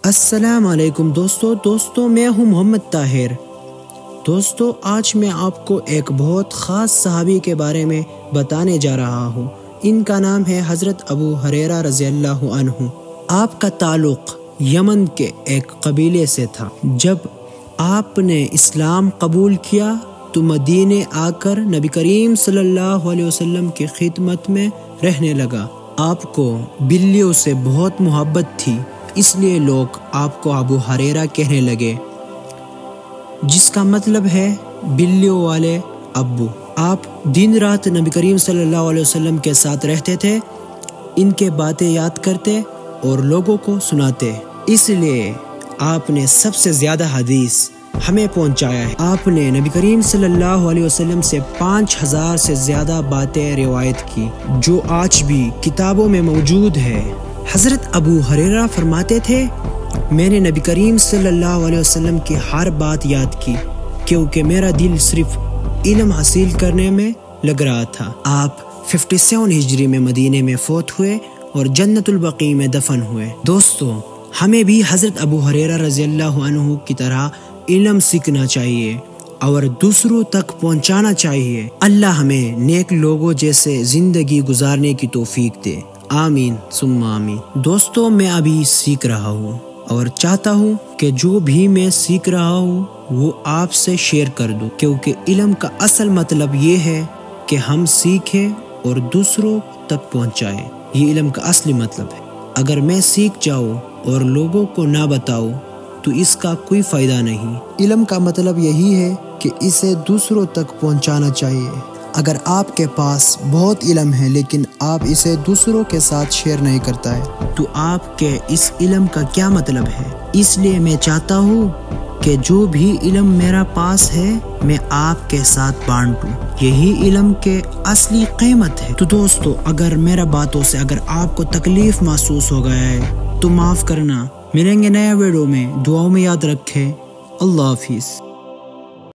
السلام علیکم دوستوں میں ہوں محمد طاہر۔ دوستوں آج میں آپ کو ایک بہت خاص صحابی کے بارے میں بتانے جا رہا ہوں۔ ان کا نام ہے حضرت ابو ہریرہ رضی اللہ عنہ۔ آپ کا تعلق یمن کے ایک قبیلے سے تھا۔ جب آپ نے اسلام قبول کیا تو مدینے آ کر نبی کریم صلی اللہ علیہ وسلم کی خدمت میں رہنے لگا۔ آپ کو بلیوں سے بہت محبت تھی، اس لیے لوگ آپ کو ابو ہریرہ کہنے لگے، جس کا مطلب ہے بلیوں والے ابو۔ آپ دن رات نبی کریم صلی اللہ علیہ وسلم کے ساتھ رہتے تھے، ان کے باتیں یاد کرتے اور لوگوں کو سناتے، اس لیے آپ نے سب سے زیادہ حدیث ہمیں پہنچایا ہے۔ آپ نے نبی کریم صلی اللہ علیہ وسلم سے 5000 سے زیادہ باتیں روایت کی، جو آج بھی کتابوں میں موجود ہے۔ حضرت ابو ہریرہ فرماتے تھے، میں نے نبی کریم صلی اللہ علیہ وسلم کی ہر بات یاد کی، کیونکہ میرا دل صرف علم حاصل کرنے میں لگ رہا تھا۔ آپ 57 ہجری میں مدینے میں فوت ہوئے اور جنت البقیع میں دفن ہوئے۔ دوستوں ہمیں بھی حضرت ابو ہریرہ رضی اللہ عنہ کی طرح علم سیکھنا چاہیے اور دوسروں تک پہنچانا چاہیے۔ اللہ ہمیں نیک لوگوں جیسے زندگی گزارنے کی توفیق دے، آمین ثم آمین۔ دوستوں میں ابھی سیکھ رہا ہوں اور چاہتا ہوں کہ جو بھی میں سیکھ رہا ہوں وہ آپ سے شیئر کر دوں، کیونکہ علم کا اصل مطلب یہ ہے کہ ہم سیکھیں اور دوسروں تک پہنچائیں۔ یہ علم کا اصلی مطلب ہے۔ اگر میں سیکھ جاؤں اور لوگوں کو نہ بتاؤں تو اس کا کوئی فائدہ نہیں۔ علم کا مطلب یہی ہے کہ اسے دوسروں تک پہنچانا چاہیے۔ اگر آپ کے پاس بہت علم ہے لیکن آپ اسے دوسروں کے ساتھ شیئر نہیں کرتا ہے تو آپ کے اس علم کا کیا مطلب ہے؟ اس لیے میں چاہتا ہوں کہ جو بھی علم میرا پاس ہے میں آپ کے ساتھ بانٹوں، یہی علم کے اصلی قیمت ہے۔ تو دوستو اگر میرا باتوں سے اگر آپ کو تکلیف محسوس ہو گیا ہے تو معاف کرنا۔ ملیں گے نئے ویڈیو میں، دعاؤں میں یاد رکھیں۔ اللہ حافظ۔